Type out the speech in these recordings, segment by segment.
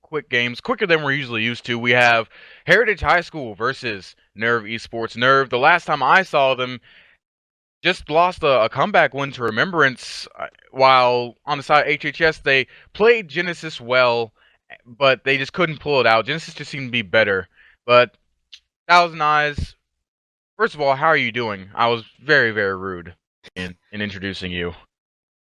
quick games, quicker than we're usually used to. We have Heritage High School versus Nerve Esports. Nerve, the last time I saw them, just lost a comeback win to Remembrance, while on the side of HHS, they played Genesis well, but they just couldn't pull it out. Genesis just seemed to be better. But Thousand Eyes, first of all, how are you doing? I was very, very rude in introducing you.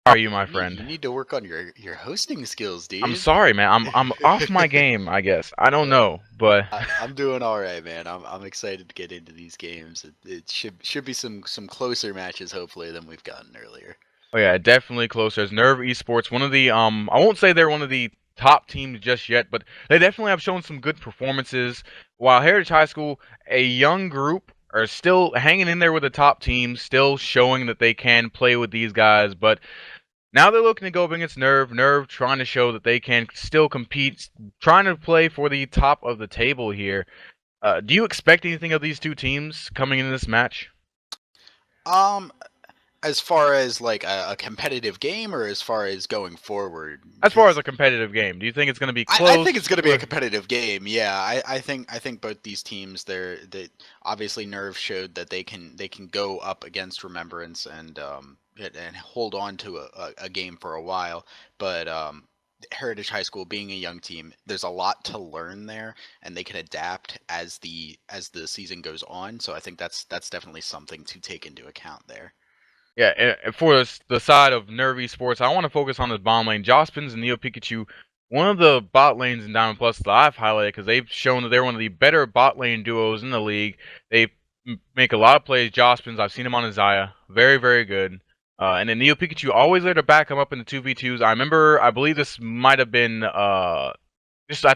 How are you, my friend? You need to work on your hosting skills, I'm dude. sorry, man. I'm off my game, I guess. I don't know, but I'm doing all right, man. I'm excited to get into these games. It should be some closer matches hopefully than we've gotten earlier. oh yeah, definitely close. There's Nerve Esports, one of the I won't say they're one of the top teams just yet, but they definitely have shown some good performances. While Heritage High School, a young group, are still hanging in there with the top teams, still showing that they can play with these guys, but now they're looking to go up against Nerve. Nerve trying to show that they can still compete, trying to play for the top of the table here. Do you expect anything of these two teams coming into this match? Um, as far as like a competitive game, or as far as going forward, As far as because a competitive game, do you think it's going to be I think close? it's going to be a Or competitive game. Yeah, I think both these teams, they obviously Nerve showed that they can go up against Remembrance and hold on to a game for a while, but Heritage High School being a young team, there's a lot to learn there, and they can adapt as the season goes on. So I think that's definitely something to take into account there. yeah, for the side of Nervy Sports, I want to focus on this bomb lane. Jospins and Neo Pikachu, one of the bot lanes in Diamond Plus that I've highlighted because they've shown that they're one of the better bot lane duos in the league. They make a lot of plays. Jospins, I've seen him on Isaiah, very very good. And then Neo Pikachu always there to back him up in the 2v2s. I believe this might have been I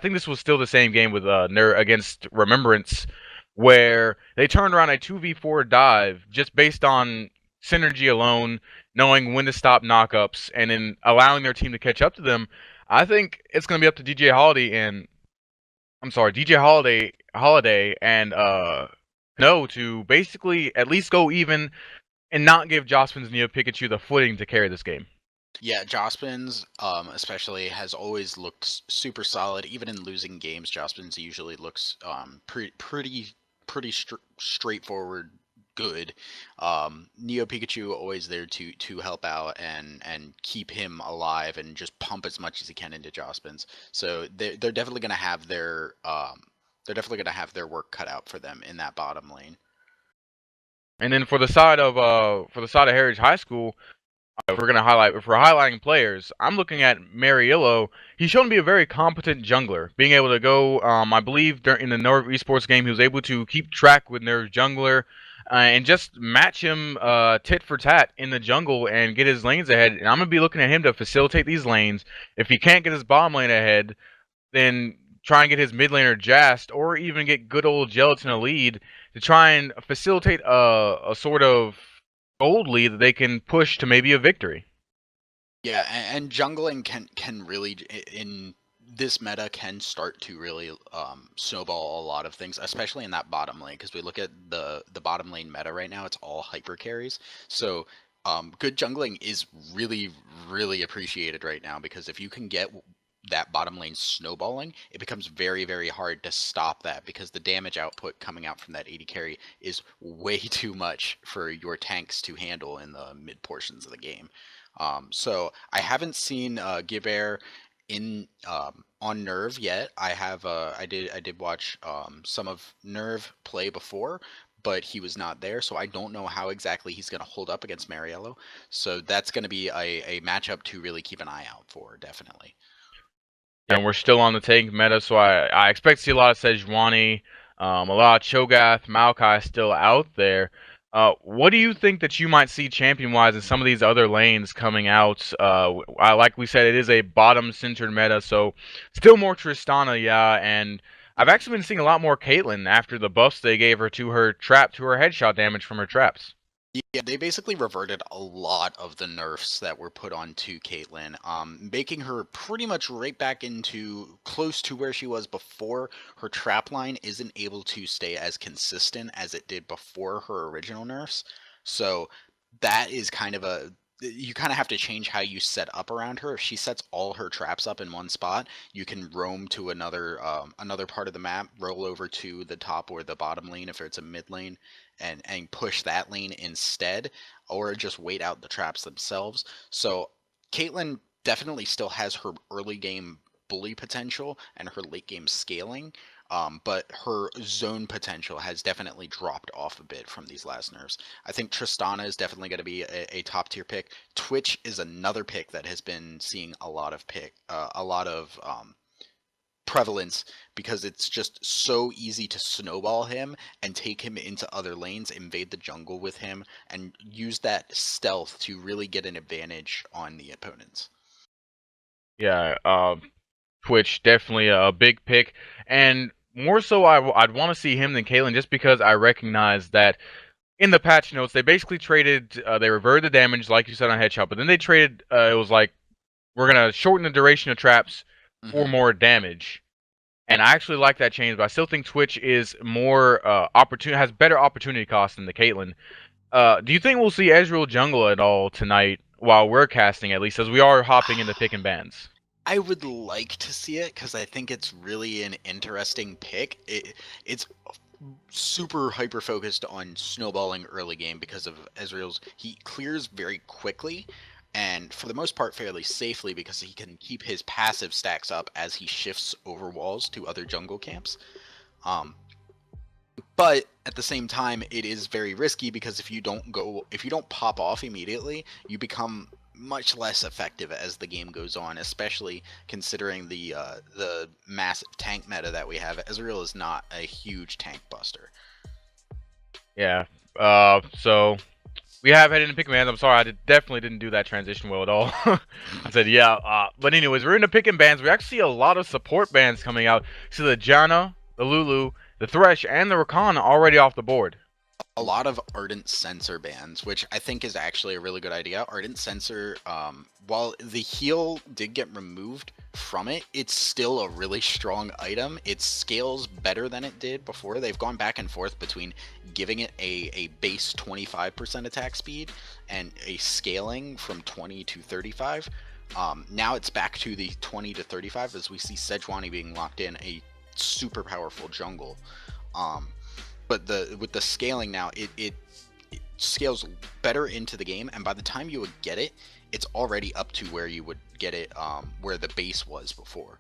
think this was still the same game with against Remembrance, where they turned around a 2v4 dive just based on synergy alone, knowing when to stop knockups, and then allowing their team to catch up to them. I think it's going to be up to DJ Holiday and No to basically at least go even and not give Jospin's Neo Pikachu the footing to carry this game. Yeah, Jospins, especially has always looked super solid. Even in losing games, Jospins usually looks pretty straightforward, good. Neo Pikachu always there to help out and keep him alive and just pump as much as he can into Jospins. So they're definitely gonna have their work cut out for them in that bottom lane. And then for the side of Heritage High School, if we're highlighting players, I'm looking at Mariello. He's shown to be a very competent jungler, being able to go. I believe in the Nerve Esports game, he was able to keep track with Nerve jungler and just match him tit for tat in the jungle and get his lanes ahead. And I'm gonna be looking at him to facilitate these lanes. If he can't get his bottom lane ahead, then try and get his mid laner Jast, or even get good old Gelatin a lead to try and facilitate a sort of gold lead that they can push to maybe a victory. Yeah, and jungling can really in this meta can start to really snowball a lot of things, especially in that bottom lane. Because we look at the bottom lane meta right now, it's all hyper carries. So good jungling is really appreciated right now, because if you can get that bottom lane snowballing, it becomes very hard to stop that, because the damage output coming out from that AD carry is way too much for your tanks to handle in the mid portions of the game. So I haven't seen Giver in on Nerve yet. I did watch some of Nerve play before, but he was not there, so I don't know how exactly he's going to hold up against Mariello. So that's going to be a matchup to really keep an eye out for, definitely. And we're still on the tank meta, so I expect to see a lot of Sejuani, a lot of Cho'Gath, Maokai still out there. What do you think that you might see champion-wise in some of these other lanes coming out? Like we said, it is a bottom-centered meta, so still more Tristana, yeah, and I've actually been seeing a lot more Caitlyn after the buffs they gave her to her headshot damage from her traps. Yeah, they basically reverted a lot of the nerfs that were put onto Caitlyn, making her pretty much right back into close to where she was before. Her trap line isn't able to stay as consistent as it did before her original nerfs. So that is kind of you kind of have to change how you set up around her. If she sets all her traps up in one spot, you can roam to another part of the map, roll over to the top or the bottom lane if it's a mid lane, and push that lane instead, or just wait out the traps themselves. So Caitlyn definitely still has her early game bully potential and her late game scaling. But her zone potential has definitely dropped off a bit from these last nerfs. I think Tristana is definitely going to be a top tier pick. Twitch is another pick that has been seeing a lot of prevalence because it's just so easy to snowball him and take him into other lanes, invade the jungle with him, and use that stealth to really get an advantage on the opponents. Yeah, Twitch definitely a big pick, and more so I'd want to see him than Caitlyn just because I recognize that in the patch notes they basically traded, they reverted the damage like you said on Headshot, but then they traded, it was like, we're gonna shorten the duration of traps for more damage. And I actually like that change, but I still think Twitch is more has better opportunity cost than the Caitlyn. Do you think we'll see Ezreal jungle at all tonight while we're casting, at least, as we are hopping into picking bans? I would like to see it because I think it's really an interesting pick. It's super hyper focused on snowballing early game because of Ezreal's. He clears very quickly and for the most part fairly safely because he can keep his passive stacks up as he shifts over walls to other jungle camps. But at the same time, it is very risky because if you don't pop off immediately, you become much less effective as the game goes on, especially considering the massive tank meta that we have. Ezreal is not a huge tank buster. Yeah. So we have headed into pick bans. I'm sorry, definitely didn't do that transition well at all. I said yeah. But anyways, we're into picking bans. We actually see a lot of support bans coming out. So the Janna, the Lulu, the Thresh, and the Rakan already off the board. A lot of Ardent Sensor bans, which I think is actually a really good idea. Ardent Sensor, while the heal did get removed from it, it's still a really strong item. It scales better than it did before. They've gone back and forth between giving it a base 25% attack speed and a scaling from 20 to 35. Now it's back to the 20 to 35 as we see Sejuani being locked in, a super powerful jungle. But with the scaling now, it scales better into the game, and by the time you would get it, it's already up to where you would get it, where the base was before.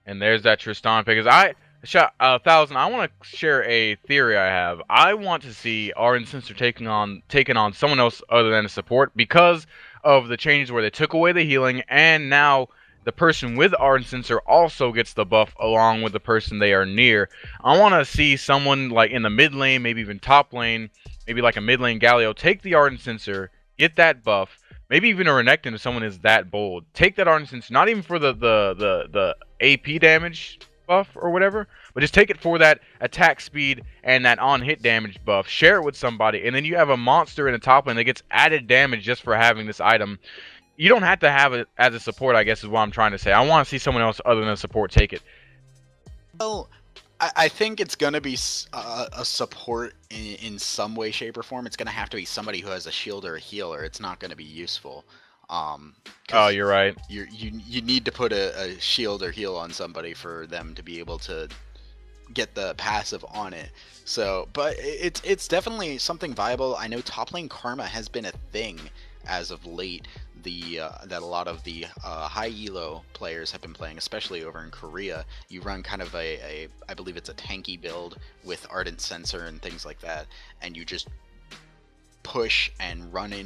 And there's that Tristan pick. I shot 1,000. I want to share a theory I have. I want to see Ardent Sensor taking on someone else other than a support because of the changes where they took away the healing, and now the person with Ardent Sensor also gets the buff along with the person they are near. I want to see someone like in the mid lane, maybe even top lane, maybe like a mid lane Galio, take the Ardent Sensor, get that buff, maybe even a Renekton if someone is that bold. Take that Ardent Sensor, not even for the AP damage buff or whatever, but just take it for that attack speed and that on-hit damage buff. Share it with somebody, and then you have a monster in the top lane that gets added damage just for having this item. You don't have to have it as a support, I guess is what I'm trying to say. I want to see someone else other than a support take it. Well, I think it's going to be a support in some way, shape, or form. It's going to have to be somebody who has a shield or a healer. It's not going to be useful. Oh, you're right. You need to put a shield or heal on somebody for them to be able to get the passive on it. So, but it's definitely something viable. I know top lane Karma has been a thing as of late. That a lot of the high elo players have been playing, especially over in Korea. You run kind of I believe it's a tanky build with Ardent Sensor and things like that, and you just push and run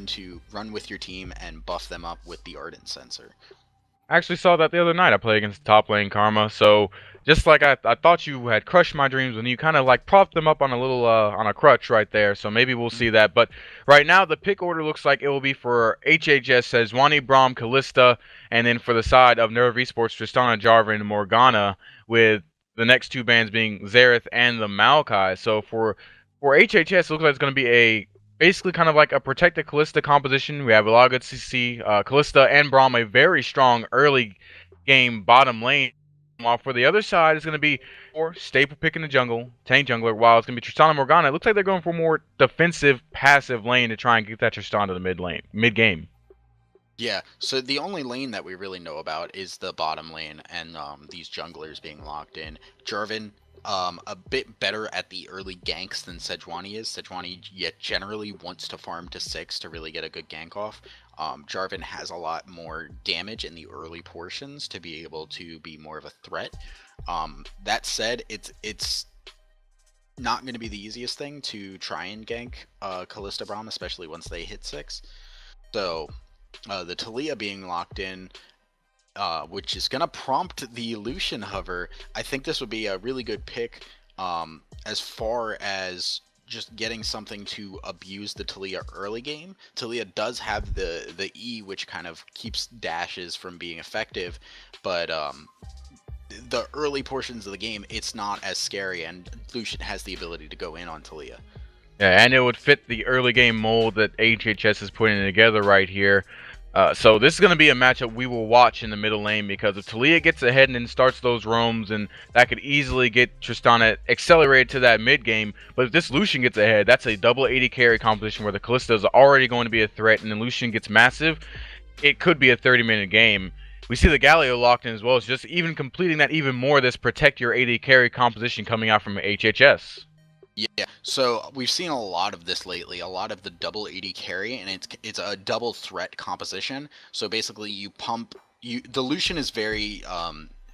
with your team and buff them up with the Ardent Sensor. I actually saw that the other night. I played against top lane Karma, so just like I thought you had crushed my dreams when you kind of like propped them up on a little on a crutch right there. So maybe we'll see that. But right now the pick order looks like it will be for HHS Sejuani, Braum, Kalista, and then for the side of Nerve Esports, Tristana, Jarvan, and Morgana, with the next two bans being Xerath and the Maokai. So for HHS, it looks like it's going to be basically kind of like a protected Kalista composition. We have a lot of good CC. Kalista and Braum, a very strong early game bottom lane. While for the other side, it's going to be more staple pick in the jungle, tank jungler, while it's going to be Tristana Morgana. It looks like they're going for more defensive, passive lane to try and get that Tristana to the mid game. Yeah, so the only lane that we really know about is the bottom lane and these junglers being locked in. Jarvan, a bit better at the early ganks than Sejuani is. Sejuani yet generally wants to farm to 6 to really get a good gank off. Jarvan has a lot more damage in the early portions to be able to be more of a threat. That said, it's not going to be the easiest thing to try and gank Kalista Braum, especially once they hit 6. So the Talia being locked in, which is going to prompt the Lucian hover. I think this would be a really good pick as far as just getting something to abuse the Talia early game. Talia does have the E, which kind of keeps dashes from being effective, but the early portions of the game, it's not as scary, and Lucian has the ability to go in on Talia. Yeah, and it would fit the early game mold that HHS is putting together right here. So this is going to be a matchup we will watch in the middle lane, because if Talia gets ahead and then starts those roams, and that could easily get Tristana accelerated to that mid game. But if this Lucian gets ahead, that's a double 80 carry composition where the Kalista is already going to be a threat, and then Lucian gets massive. It could be a 30-minute game. We see the Galio locked in as well. It's just even completing that even more, this protect your 80 carry composition coming out from HHS. Yeah, so we've seen a lot of this lately, a lot of the double 80 carry, and it's a double threat composition. So basically the Lucian is very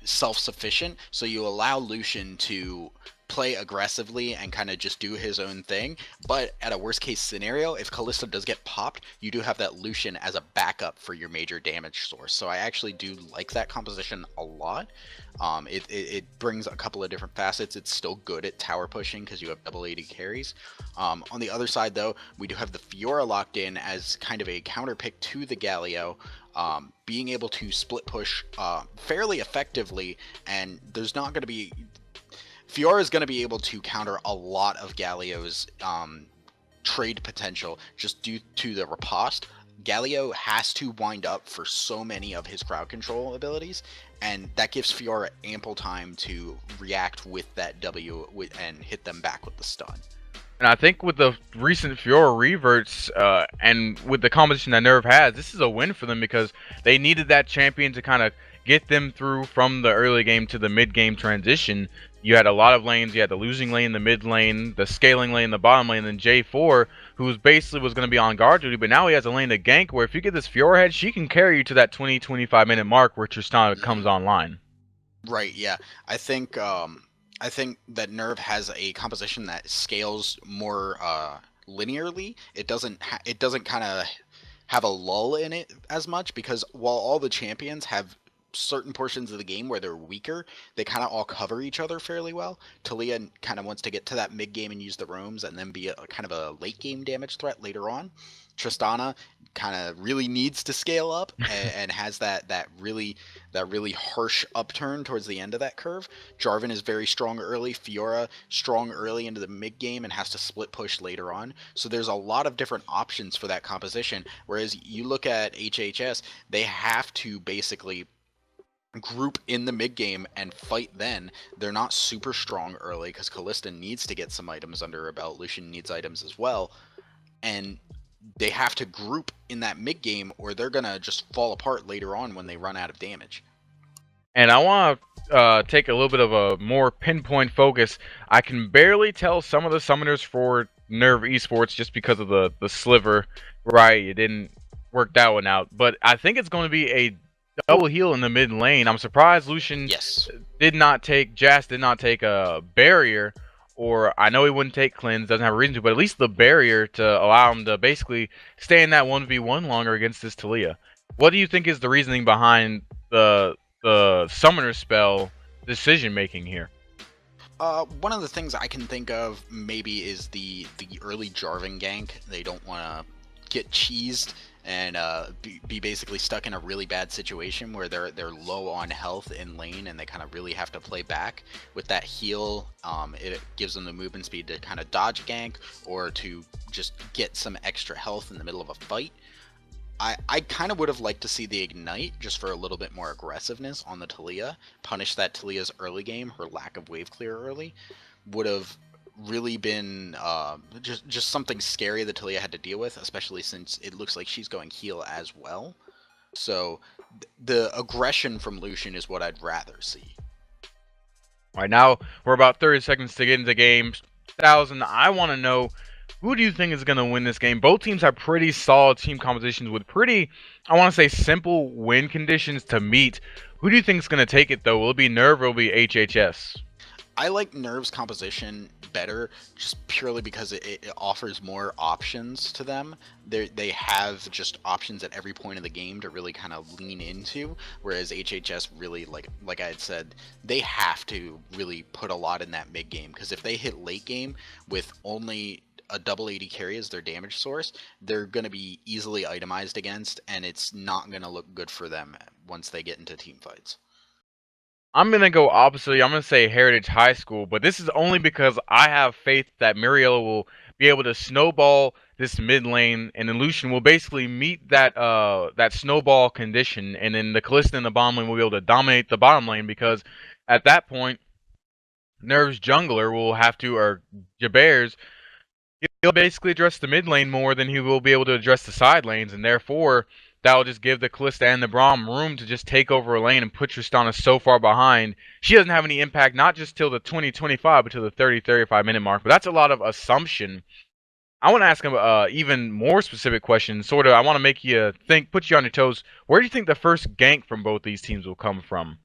self-sufficient, so you allow Lucian to play aggressively and kind of just do his own thing. But at a worst case scenario, if Kalista does get popped, you do have that Lucian as a backup for your major damage source. So I actually do like that composition a lot. It brings a couple of different facets. It's still good at tower pushing because you have double 80 carries. On the other side, though, we do have the Fiora locked in as kind of a counter pick to the Galio, being able to split push fairly effectively, and there's not going to be... Fiora is going to be able to counter a lot of Galio's trade potential just due to the riposte. Galio has to wind up for so many of his crowd control abilities, and that gives Fiora ample time to react with that W and hit them back with the stun. And I think with the recent Fiora reverts, and with the composition that Nerve has, this is a win for them, because they needed that champion to kind of get them through from the early game to the mid game transition. You had a lot of lanes. You had the losing lane, the mid lane, the scaling lane, the bottom lane, and then J4, who was going to be on guard duty, but now he has a lane to gank, where if you get this Fiora head, she can carry you to that 20-25 minute mark where Tristana comes online. Right, yeah. I think that Nerve has a composition that scales more linearly. It doesn't kind of have a lull in it as much, because while all the champions have certain portions of the game where they're weaker, they kind of all cover each other fairly well. Talia kind of wants to get to that mid game and use the roams, and then be a kind of a late game damage threat later on. Tristana kind of really needs to scale up and has that really harsh upturn towards the end of that curve. Jarvan is very strong early. Fiora strong early into the mid game and has to split push later on. So there's a lot of different options for that composition. Whereas you look at HHS, they have to basically group in the mid game and fight then. They're not super strong early because Kalista needs to get some items under her belt. Lucian needs items as well. And they have to group in that mid game, or they're gonna just fall apart later on when they run out of damage. And I want to take a little bit of a more pinpoint focus. I can barely tell some of the summoners for Nerve Esports just because of the sliver. Right, it didn't work that one out. But I think it's going to be a double heal in the mid lane. I'm surprised Lucian Yes. Jas did not take a barrier, or I know he wouldn't take cleanse, doesn't have a reason to, but at least the barrier to allow him to basically stay in that 1v1 longer against this Talia. What do you think is the reasoning behind the summoner spell decision making here? One of the things I can think of maybe is the early Jarvan gank. They don't want to get cheesed and be basically stuck in a really bad situation where they're low on health in lane, and they kind of really have to play back. With that heal, it gives them the movement speed to kind of dodge gank, or to just get some extra health in the middle of a fight. I kind of would have liked to see the Ignite just for a little bit more aggressiveness on the Talia. Punish that Talia's early game, her lack of wave clear early. Would have really been just something scary that Talia had to deal with, especially since it looks like she's going heal as well. So the aggression from Lucian is what I'd rather see. Right now, we're about 30 seconds to get into the game. 1,000, I want to know, who do you think is going to win this game? Both teams have pretty solid team compositions with pretty, I want to say, simple win conditions to meet. Who do you think is going to take it, though? Will it be Nerve or will it be HHS? I like Nerve's composition better just purely because it offers more options to them. They have just options at every point of the game to really kind of lean into, whereas HHS really, like I had said, they have to really put a lot in that mid game, because if they hit late game with only a double 80 carry as their damage source, they're going to be easily itemized against, and it's not going to look good for them once they get into team fights. I'm going to go oppositely. I'm going to say Heritage High School, but this is only because I have faith that Mariella will be able to snowball this mid lane, and then Lucian will basically meet that that snowball condition, and then the Callista in the bottom lane will be able to dominate the bottom lane, because at that point, Nerve's jungler will have to, or Jaber's, he'll basically address the mid lane more than he will be able to address the side lanes, and therefore that'll just give the Callista and the Braum room to just take over a lane and put Tristana so far behind. She doesn't have any impact, not just till the 20-25, but till the 30-35 minute mark. But that's a lot of assumption. I want to ask him even more specific question. Sort of, I want to make you think, put you on your toes. Where do you think the first gank from both these teams will come from?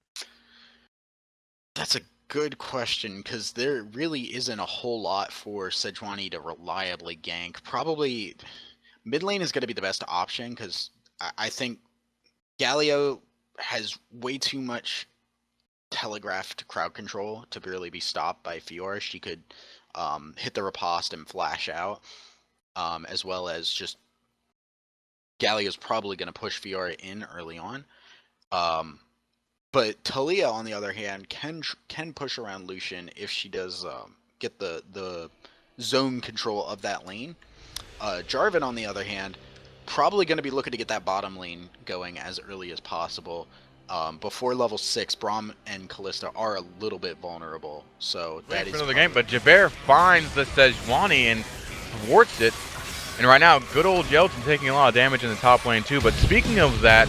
That's a good question, because there really isn't a whole lot for Sejuani to reliably gank. Probably mid lane is going to be the best option, because I think Galio has way too much telegraphed crowd control to really be stopped by Fiora. She could hit the riposte and flash out, as well as just Galio's probably going to push Fiora in early on. But Talia, on the other hand, can push around Lucian if she does get the zone control of that lane. Jarvan, on the other hand, probably going to be looking to get that bottom lane going as early as possible. Before level 6, Braum and Callista are a little bit vulnerable, so that is another game. But Jaber finds the Sejuani and thwarts it. And right now, good old Jelton taking a lot of damage in the top lane too. But speaking of that,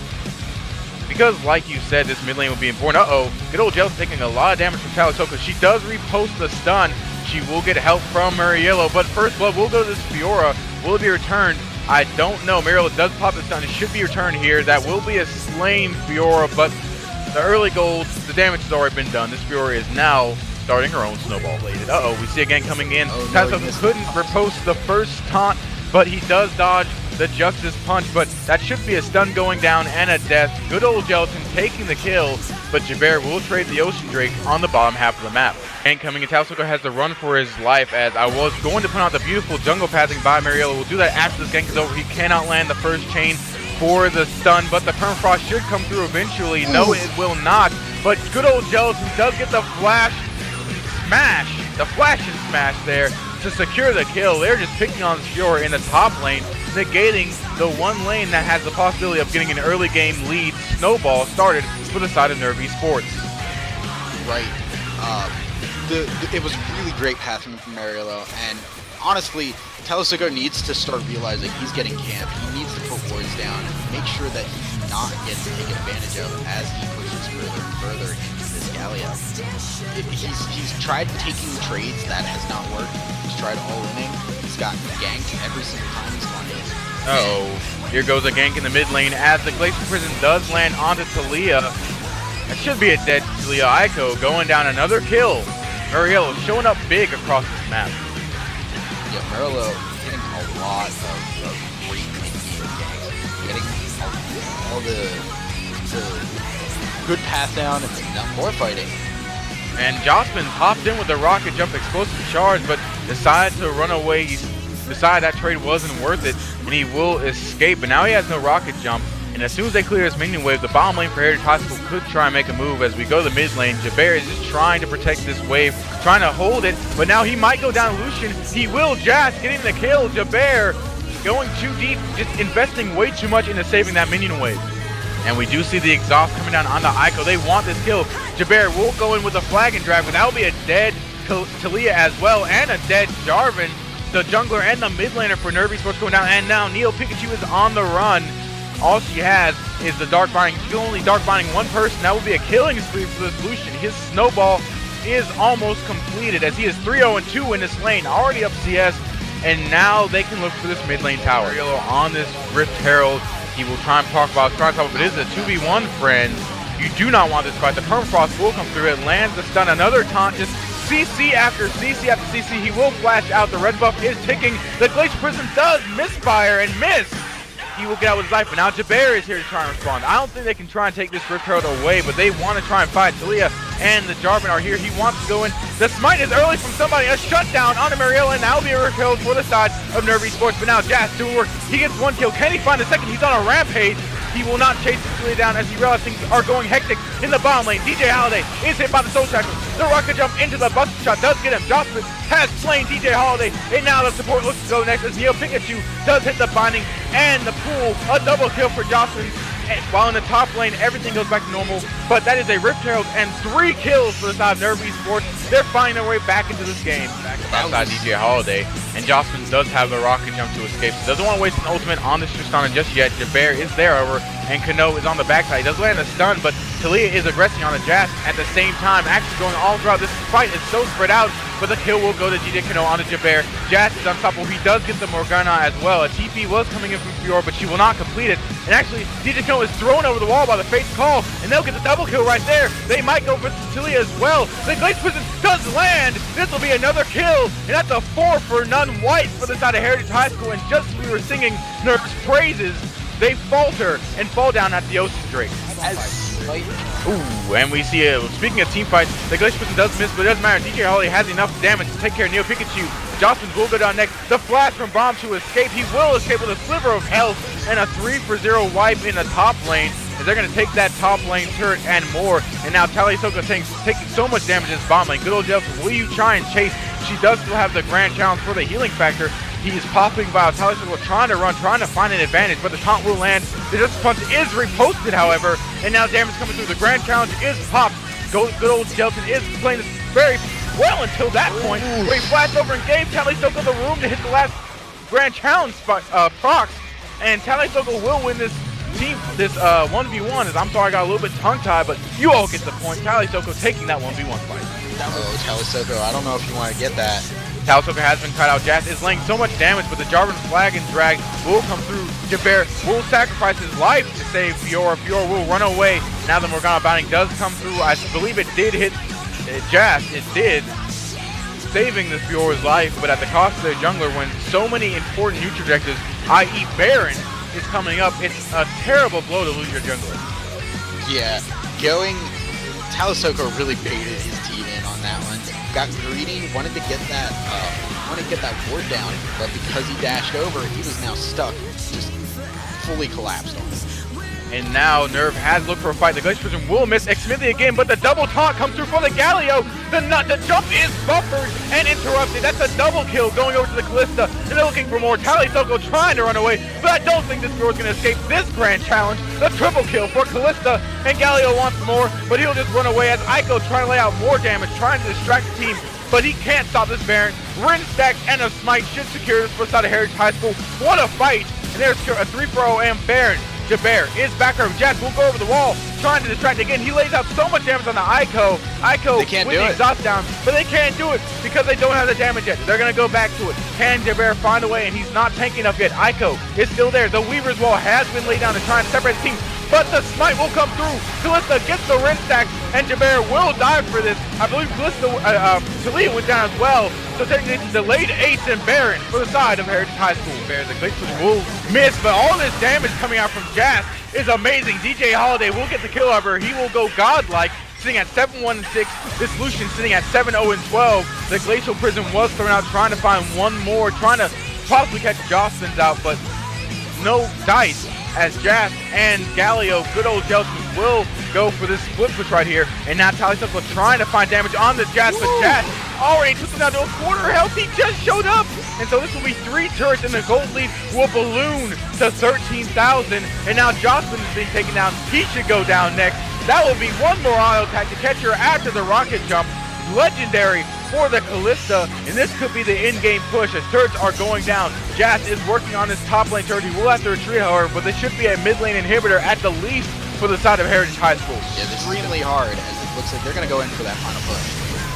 because like you said, this mid lane will be important. Good old Jelton taking a lot of damage from Talisoko. She does repost the stun. She will get help from Mariello. But first blood will go to this Fiora. Will it be returned? I don't know. Mariello does pop the stun. It should be returned here. That will be a slain Fiora, but the early gold, the damage has already been done. This Fiora is now starting her own snowball bladed. We see again coming in. Talisoko couldn't repost the first taunt, but he does dodge the Justice Punch, but that should be a stun going down and a death. Good old Gelatin taking the kill, but Jaber will trade the Ocean Drake on the bottom half of the map. And coming in, Talisoko has to run for his life, as I was going to point out the beautiful jungle pathing by Mariello. We'll do that after this gank is over. He cannot land the first chain for the stun, but the Permafrost should come through eventually. No, it will not, but good old Gelatin does get the flash and smash there to secure the kill. They're just picking on Fiora in the top lane, negating the one lane that has the possibility of getting an early game lead. Snowball started for the side of Nerve Esports. Right. It was really great pathing from Mariello, and honestly, Talisoko needs to start realizing he's getting camped. He needs to put wards down and make sure that he's not getting taken advantage of as he pushes further and further into this Galio. He's tried taking trades, that has not worked. He's tried all-inning. He's gotten ganked every single time he's gone in. Here goes a gank in the mid lane as the Glacier Prison does land onto Talia. That should be a dead Talia. Aiko going down another kill. Mariello showing up big across this map. Yeah, Mariello getting a lot of great mid-game ganks. Getting all the good path down and more fighting. And Jospin hopped in with the rocket jump explosive charge, but decided to run away. He decided that trade wasn't worth it, and he will escape. But now he has no rocket jump. And as soon as they clear this minion wave, the bottom lane for Heritage Hospital could try and make a move. As we go to the mid lane, Jaber is just trying to protect this wave, trying to hold it, but now he might go down Lucian. He will just getting the kill. Jaber going too deep, just investing way too much into saving that minion wave. And we do see the exhaust coming down on the Aiko. They want this kill. Jaber will go in with a flag and drag, but that will be a dead Talia as well, and a dead Jarvan, the jungler and the mid laner for Nervy Sports going down. And now Neo Pikachu is on the run. All she has is the dark binding. She's only dark binding one person. That will be a killing spree for this Lucian. His snowball is almost completed as he is 3-0-2 in this lane, already up CS, and now they can look for this mid lane tower. On this Rift Herald, he will try and talk about but it is a 2v1, friends. You do not want this fight. The Permafrost will come through. It lands the stun. Another taunt. Just CC after CC after CC. He will flash out. The red buff is ticking. The Glacial Prism does misfire and miss. He will get out with his life, but now Jabbar is here to try and respond. I don't think they can try and take this Rift Herald away, but they want to try and fight. Talia and the Jarvan are here. He wants to go in. The smite is early from somebody. A shutdown on Mariella, and now will be a Rift Herald for the side of Nervy Sports. But now Jazz doing work. He gets one kill. Can he find a second? He's on a rampage. He will not chase Talia down as he realizes things are going hectic in the bottom lane. DJ Holiday is hit by the Soul Shackle. The rocket jump into the buster shot does get him. Jocelyn has slain DJ Holiday, and now the support looks to go next as Neo Pikachu does hit the binding and the pool. A double kill for Jocelyn. And while in the top lane, everything goes back to normal, but that is a Rift Herald and 3 kills for the side of Nervy Sports. They're finding their way back into this game. Back outside DJ Holiday, and Jocelyn does have the rocket jump to escape. So doesn't want to waste an ultimate on this Tristana just yet. Jabbar is there, however, and Kano is on the backside. He does land a stun, but Talia is aggressing on the Jazz at the same time, actually going all throughout. This fight is so spread out, but the kill will go to DJ Kano on the Jabbar. Jazz is unstoppable. He does get the Morgana as well. A TP was coming in from Fiora, but she will not complete it. And actually, DJ Kano is thrown over the wall by the Fate's Call, and they'll get the double kill right there. They might go for Talia as well. The Glacial Prism does land. This will be another kill, and that's a 4-for-none wipe for the side of Heritage High School. And just as we were singing Nerf's praises, they falter and fall down at the Ocean Drake. Ooh, and we see speaking of team fights, the Glacial Prism does miss, but it doesn't matter. DJ Holiday has enough damage to take care of Neo Pikachu. Jocelyn will go down next. The flash from Bomb to escape. He will escape with a sliver of health and a 3-for-0 wipe in the top lane. As they're going to take that top lane turret and more. And now Talisoka taking so much damage in this bottom lane. Good old Jelson, will you try and chase? She does still have the grand challenge for the healing factor. He is popping by. Talisoka trying to run, trying to find an advantage, but the taunt will land. The Justice Punch is reposted, however, and now damage coming through. The grand challenge is popped. Good old Jelson is playing this very well until that point, where he flashed over and gave Talisoka the room to hit the last grand challenge procs, and Talisoka will win this team, this 1v1. As I'm sorry I got a little bit tongue-tied, but you all get the point. Talisoka taking that 1v1 fight. Oh, Talisoka, I don't know if you want to get that. Talisoka has been cut out. Jazz is laying so much damage, but the Jarvan flag and drag will come through. Jabbar will sacrifice his life to save Fiora. Fiora will run away. Now the Morgana binding does come through. I believe it did hit Jazz. It did, saving the Fiora's life, but at the cost of their jungler when so many important neutral objectives, i.e. Baron, is coming up. It's a terrible blow to lose your jungler. Yeah, Talisoka really baited his team in on that one. Got greedy, wanted to get that ward down, but because he dashed over, he was now stuck, just fully collapsed on him. And now Nerve has looked for a fight. The Glacial Prism will miss Xmithy again, but the double taunt comes through for the Galio. The jump is buffered and interrupted. That's a double kill going over to the Callista. And they're looking for more. Talisoka trying to run away, but I don't think this girl is going to escape this grand challenge. The triple kill for Callista, and Galio wants more, but he'll just run away as Aiko trying to lay out more damage, trying to distract the team. But he can't stop this Baron. Rin stack and a smite should secure this for the side of Heritage High School. What a fight! And there's a 3-for-0 and Baron. Jabbar is back over. Jazz will go over the wall, trying to distract again. He lays out so much damage on the Aiko. Aiko with the exhaust down, but they can't do it because they don't have the damage yet. They're going to go back to it. Can Jabbar find a way? And he's not tanking enough yet. Aiko is still there. The Weaver's Wall has been laid down to try and separate the team, but the smite will come through. Callista gets the Rin stack, and Jabbar will die for this. I believe Talia went down as well. So technically it's delayed ace and Baron for the side of Heritage High School. Baron, the Glacial will miss, but all this damage coming out from Jazz is amazing. DJ Holiday will get the kill, however. He will go godlike, sitting at 7-1-6. This Lucian sitting at 7-0-12. The Glacial Prism was thrown out, trying to find one more, trying to possibly catch Jocelyn's out, but no dice, as Jazz and Galio, good old Jelson, will go for this split push right here. And now Talisoka trying to find damage on the Jazz, but Jazz already took him down to a quarter health. He just showed up. And so this will be 3 turrets, and the gold lead will balloon to 13,000. And now Jocelyn is being taken down. He should go down next. That will be one more auto attack to catch her after the rocket jump. Legendary for the Callista, and this could be the in-game push as turrets are going down. Jazz is working on his top lane turret. He will have to retreat, however, but this should be a mid lane inhibitor at the least for the side of Heritage High School. Yeah, this is extremely hard, as it looks like they're going to go in for that final push.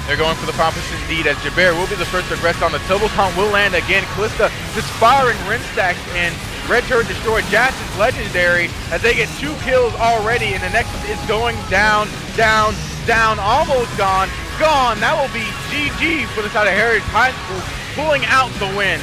They're going for the final push indeed, as Jaber will be the first to rest on the double taunt will land again. Callista just firing Rin stacks, and red turret destroyed. Jazz is legendary as they get 2 kills already, and the next is going down, down, down, almost gone, gone. That will be GG for the side of Heritage High School, pulling out the win.